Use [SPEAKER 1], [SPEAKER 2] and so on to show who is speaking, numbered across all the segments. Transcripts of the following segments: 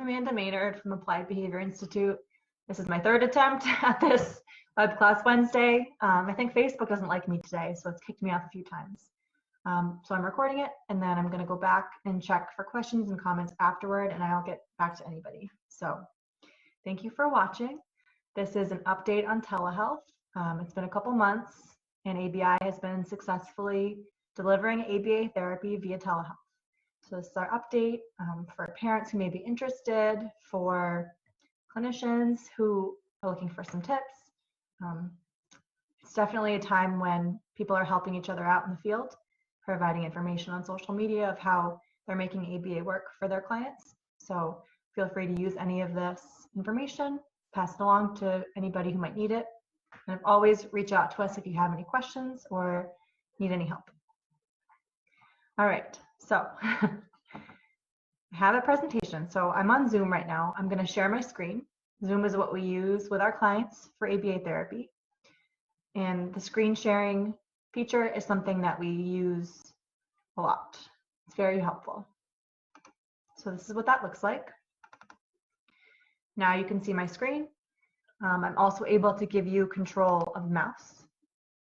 [SPEAKER 1] Amanda Maynard from Applied Behavior Institute. This is my third attempt at this Webclass Wednesday. I think Facebook doesn't like me today, so it's kicked me off a few times. So I'm recording it, and then I'm going to go back and check for questions and comments afterward, and I'll get back to anybody. So thank you for watching. This is an update on telehealth. It's been a couple months, and ABI has been successfully delivering ABA therapy via telehealth. So this is our update for parents who may be interested, for clinicians who are looking for some tips. It's definitely a time when people are helping each other out in the field, providing information on social media of how they're making ABA work for their clients. So feel free to use any of this information, pass it along to anybody who might need it. And always reach out to us if you have any questions or need any help. All right, so I have a presentation. So I'm on Zoom right now. I'm going to share my screen. Zoom is what we use with our clients for ABA therapy. And the screen sharing feature is something that we use a lot. It's very helpful. So this is what that looks like. Now you can see my screen. I'm also able to give you control of the mouse.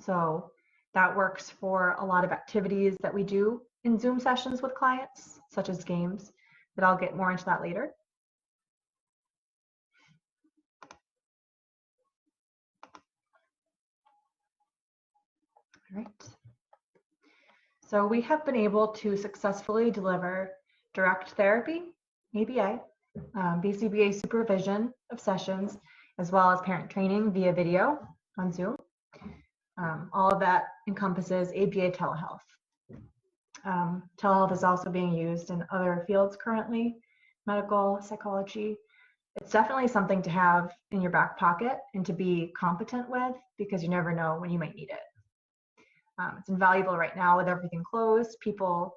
[SPEAKER 1] So that works for a lot of activities that we do in Zoom sessions with clients, such as games, but I'll get more into that later. All right. So we have been able to successfully deliver direct therapy, ABA, BCBA supervision of sessions, as well as parent training via video on Zoom. All of that encompasses ABA telehealth. Telehealth is also being used in other fields currently, medical, psychology. It's definitely something to have in your back pocket and to be competent with, because you never know when you might need it. It's invaluable right now with everything closed, people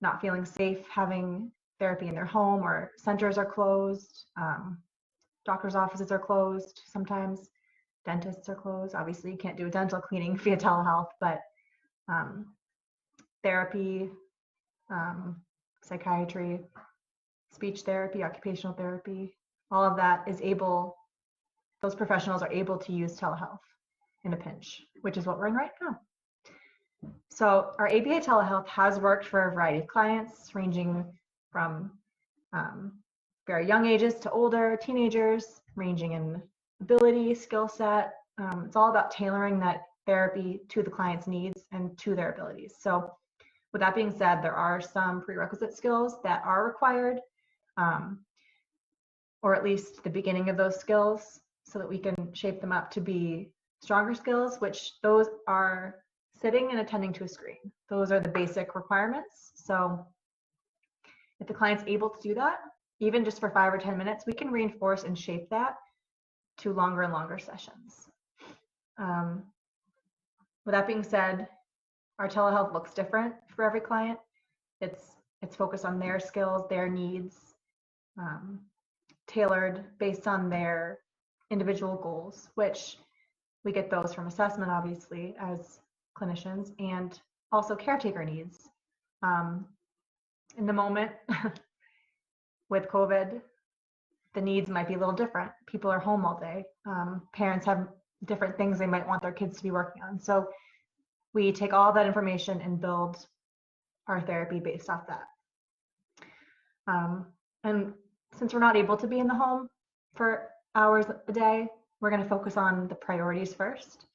[SPEAKER 1] not feeling safe having therapy in their home, or centers are closed, doctors' offices are closed sometimes, dentists are closed. Obviously, you can't do a dental cleaning via telehealth, but therapy, psychiatry, speech therapy, occupational therapy, all of that is able, those professionals are able to use telehealth in a pinch, which is what we're in right now. So our ABA telehealth has worked for a variety of clients, ranging from very young ages to older, teenagers, ranging in ability, skill set. It's all about tailoring that therapy to the client's needs and to their abilities. So with that being said, there are some prerequisite skills that are required, or at least the beginning of those skills, so that we can shape them up to be stronger skills, which those are sitting and attending to a screen. Those are the basic requirements. So if the client's able to do that, even just for 5 or 10 minutes, we can reinforce and shape that to longer and longer sessions. With that being said, our telehealth looks different for every client. It's focused on their skills, their needs, tailored based on their individual goals, which we get those from assessment, obviously, as clinicians, and also caretaker needs. In the moment with COVID, the needs might be a little different. People are home all day. Parents have different things they might want their kids to be working on. So we take all that information and build our therapy based off that. And since we're not able to be in the home for hours a day, we're going to focus on the priorities first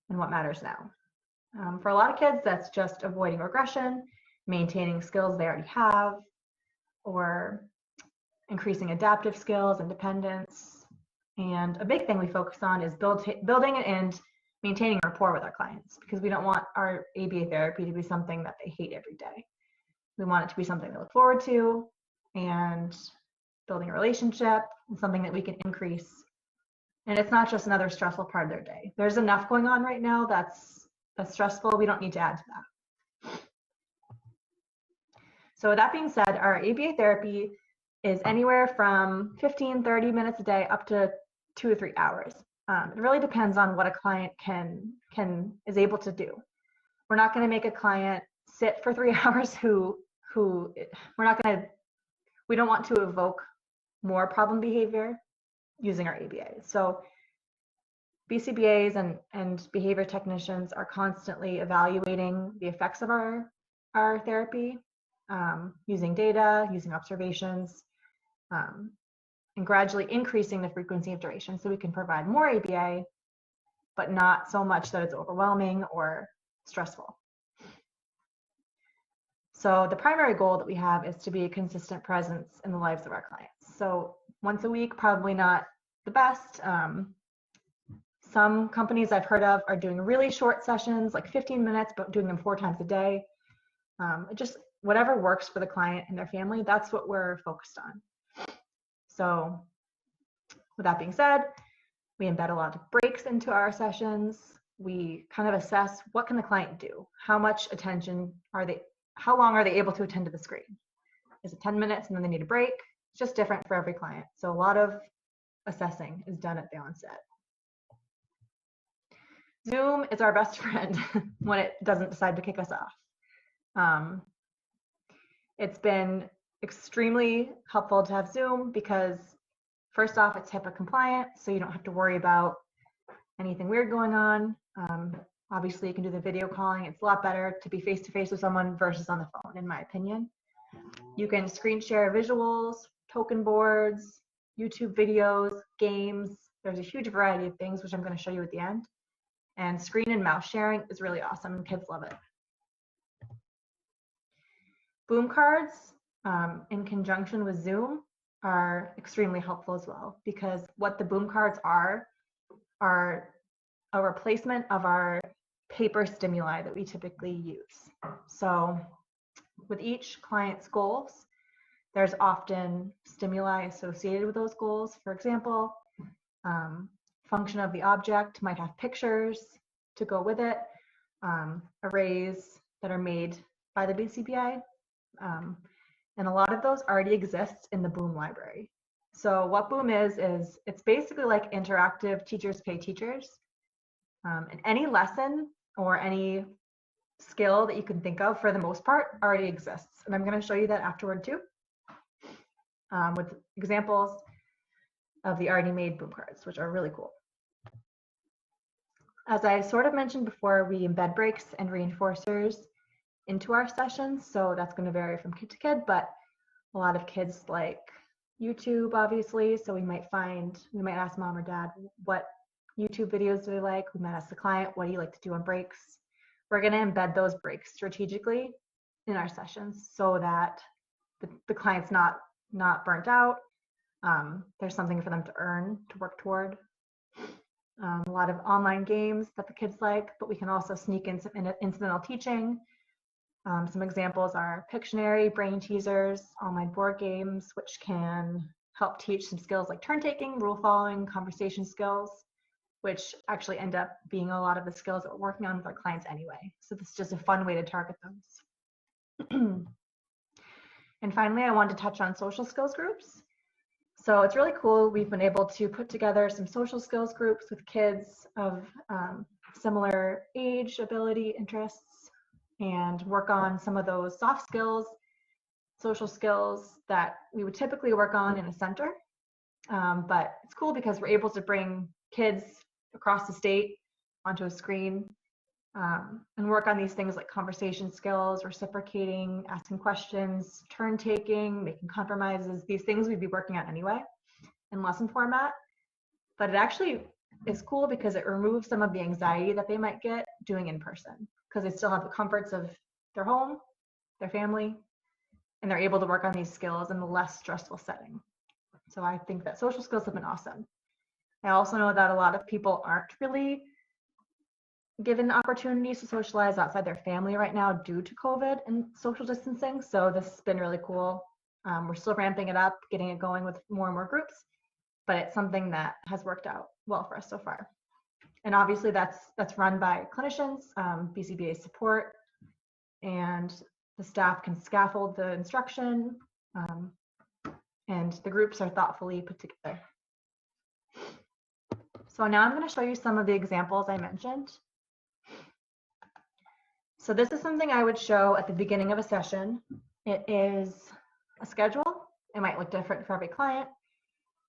[SPEAKER 1] and what matters now. For a lot of kids, that's just avoiding regression, maintaining skills they already have, or increasing adaptive skills, independence. And a big thing we focus on is building and maintaining rapport with our clients, because we don't want our ABA therapy to be something that they hate every day. We want it to be something they look forward to, and building a relationship and something that we can increase. And it's not just another stressful part of their day. There's enough going on right now that's stressful. We don't need to add to that. So with that being said, our ABA therapy is anywhere from 15, 30 minutes a day up to 2 or 3 hours. It really depends on what a client is able to do. We're not going to make a client sit for 3 hours we don't want to evoke more problem behavior using our ABAs. So BCBAs and behavior technicians are constantly evaluating the effects of our therapy, using data, using observations, and gradually increasing the frequency of duration so we can provide more ABA, but not so much that it's overwhelming or stressful. So the primary goal that we have is to be a consistent presence in the lives of our clients. So once a week, probably not the best. Some companies I've heard of are doing really short sessions, like 15 minutes, but doing them 4 times a day. Just whatever works for the client and their family, that's what we're focused on. So with that being said, we embed a lot of breaks into our sessions. We kind of assess what can the client do? How much attention how long are they able to attend to the screen? Is it 10 minutes and then they need a break? It's just different for every client. So a lot of assessing is done at the onset. Zoom is our best friend when it doesn't decide to kick us off. It's been extremely helpful to have Zoom because first off, it's HIPAA compliant, so you don't have to worry about anything weird going on. Obviously, you can do the video calling. It's a lot better to be face-to-face with someone versus on the phone, in my opinion. You can screen share visuals, token boards, YouTube videos, games. There's a huge variety of things, which I'm going to show you at the end. And screen and mouse sharing is really awesome, and kids love it. Boom cards, in conjunction with Zoom, are extremely helpful as well, because what the boom cards are a replacement of our paper stimuli that we typically use. So with each client's goals, there's often stimuli associated with those goals. For example, function of the object might have pictures to go with it, arrays that are made by the BCBA, and a lot of those already exist in the Boom library. So what Boom is it's basically like interactive teachers pay teachers. And any lesson or any skill that you can think of, for the most part, already exists. And I'm going to show you that afterward too, with examples of the already made Boom cards, which are really cool. As I sort of mentioned before, we embed breaks and reinforcers into our sessions. So that's going to vary from kid to kid, but a lot of kids like YouTube, obviously. So we might ask mom or dad, what YouTube videos do they like? We might ask the client, what do you like to do on breaks? We're going to embed those breaks strategically in our sessions so that the client's not burnt out. There's something for them to earn, to work toward. A lot of online games that the kids like, but we can also sneak in some incidental teaching. Some examples are Pictionary, brain teasers, online board games, which can help teach some skills like turn taking, rule following, conversation skills, which actually end up being a lot of the skills that we're working on with our clients anyway. So this is just a fun way to target those. And finally, I wanted to touch on social skills groups. So it's really cool. We've been able to put together some social skills groups with kids of similar age, ability, interests, and work on some of those soft skills, social skills that we would typically work on in a center. But it's cool because we're able to bring kids across the state onto a screen and work on these things like conversation skills, reciprocating, asking questions, turn taking, making compromises. These things we'd be working on anyway in lesson format. But it actually is cool because it removes some of the anxiety that they might get doing in person, because they still have the comforts of their home, their family, and they're able to work on these skills in a less stressful setting. So I think that social skills have been awesome. I also know that a lot of people aren't really given opportunities to socialize outside their family right now due to COVID and social distancing. So this has been really cool. We're still ramping it up, getting it going with more and more groups, but it's something that has worked out well for us so far. And obviously that's run by clinicians, BCBA support, and the staff can scaffold the instruction, and the groups are thoughtfully put together. So now I'm going to show you some of the examples I mentioned. So this is something I would show at the beginning of a session. It is a schedule. It might look different for every client.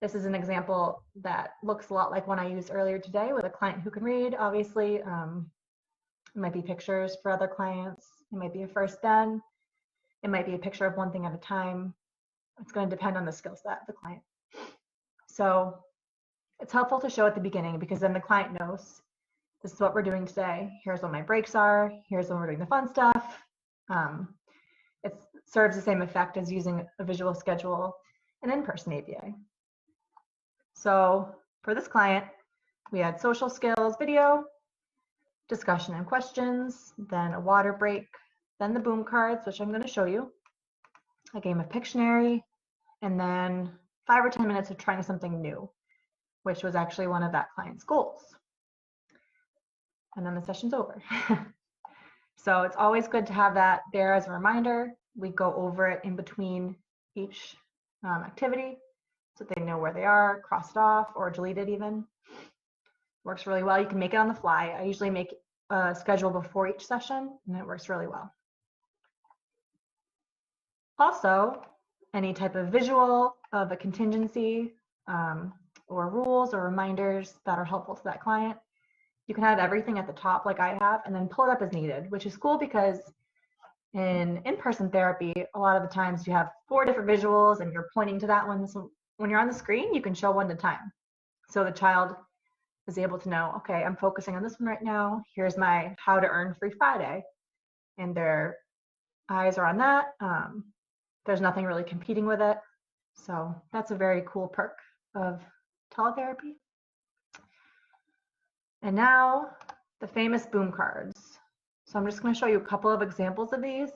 [SPEAKER 1] This is an example that looks a lot like one I used earlier today with a client who can read, obviously. It might be pictures for other clients. It might be a first then. It might be a picture of one thing at a time. It's going to depend on the skill set of the client. So it's helpful to show at the beginning because then the client knows this is what we're doing today. Here's what my breaks are. Here's when we're doing the fun stuff. It serves the same effect as using a visual schedule in in-person ABA. So for this client, we had social skills video, discussion and questions, then a water break, then the boom cards, which I'm going to show you, a game of Pictionary, and then 5 or 10 minutes of trying something new, which was actually one of that client's goals. And then the session's over. So it's always good to have that there as a reminder. We go over it in between each activity so they know where they are, cross it off, or delete it even. Works really well. You can make it on the fly. I usually make a schedule before each session, and it works really well. Also, any type of visual of a contingency or rules or reminders that are helpful to that client. You can have everything at the top like I have and then pull it up as needed, which is cool because in-person therapy, a lot of the times you have 4 different visuals and you're pointing to that one. So when you're on the screen, you can show one at a time. So the child is able to know, okay, I'm focusing on this one right now. Here's my How to Earn Free Friday. And their eyes are on that. There's nothing really competing with it. So that's a very cool perk of teletherapy. And now the famous boom cards. So I'm just going to show you a couple of examples of these.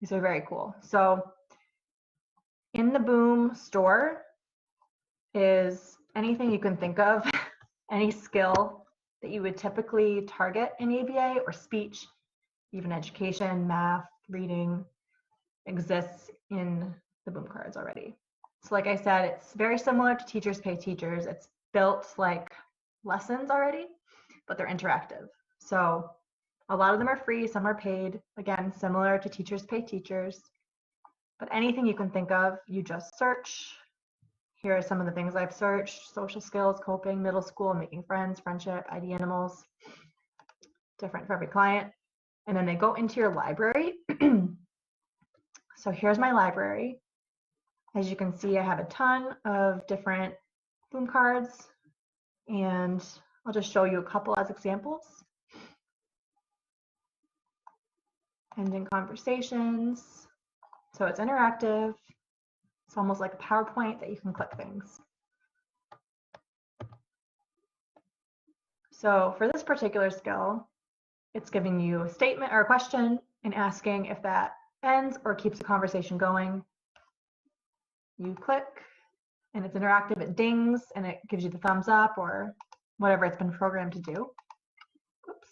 [SPEAKER 1] These are very cool. So in the boom store is anything you can think of, any skill that you would typically target in ABA or speech, even education, math, reading, exists in the boom cards already. So like I said, it's very similar to Teachers Pay Teachers. It's built like lessons already, but they're interactive. So a lot of them are free, some are paid. Again, similar to Teachers Pay Teachers. But anything you can think of, you just search. Here are some of the things I've searched: social skills, coping, middle school, making friends, friendship, ID animals. Different for every client. And then they go into your library. So here's my library. As you can see, I have a ton of different boom cards, and I'll just show you a couple as examples. Ending conversations. So it's interactive. It's almost like a PowerPoint that you can click things. So for this particular skill, it's giving you a statement or a question and asking if that ends or keeps the conversation going. You click and it's interactive, it dings and it gives you the thumbs up or whatever it's been programmed to do. Oops.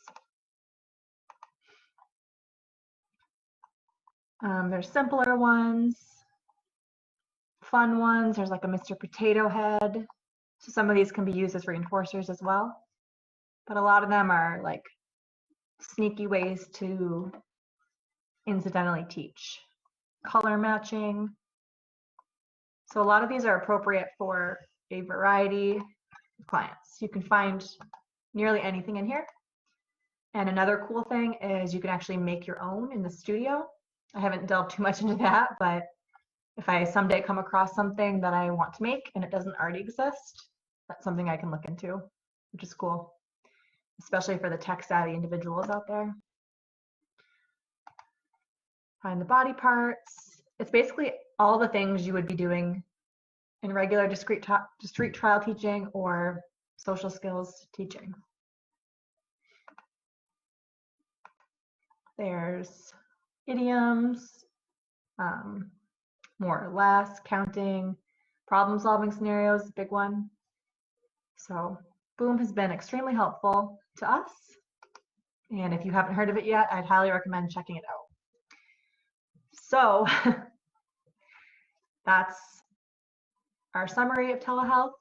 [SPEAKER 1] There's simpler ones, fun ones. There's like a Mr. Potato Head. So some of these can be used as reinforcers as well. But a lot of them are like sneaky ways to incidentally teach. Color matching. So a lot of these are appropriate for a variety of clients. You can find nearly anything in here. And another cool thing is you can actually make your own in the studio. I haven't delved too much into that, but if I someday come across something that I want to make and it doesn't already exist, that's something I can look into, which is cool, especially for the tech-savvy individuals out there. Find the body parts. It's basically all the things you would be doing in regular discrete trial teaching or social skills teaching. There's idioms, more or less, counting, problem-solving scenarios, big one. So Boom has been extremely helpful to us. And if you haven't heard of it yet, I'd highly recommend checking it out. So that's our summary of telehealth.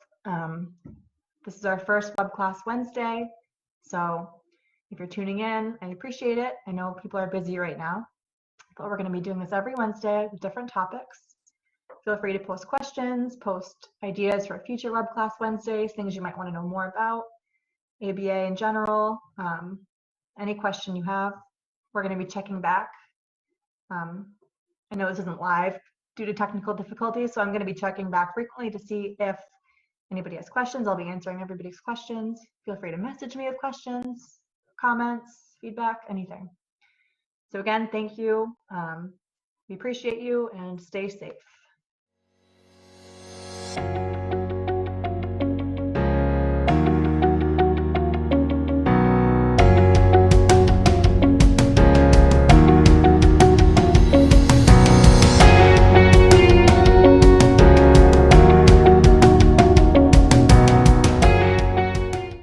[SPEAKER 1] This is our first Webclass Wednesday. So if you're tuning in, I appreciate it. I know people are busy right now, but we're going to be doing this every Wednesday with different topics. feel free to post questions, post ideas for future Webclass Wednesdays, things you might want to know more about, ABA in general, any question you have. We're going to be checking back. I know this isn't live due to technical difficulties, so I'm going to be checking back frequently to see if anybody has questions. I'll be answering everybody's questions. Feel free to message me with questions, comments, feedback, anything. So again, thank you. We appreciate you, and stay safe.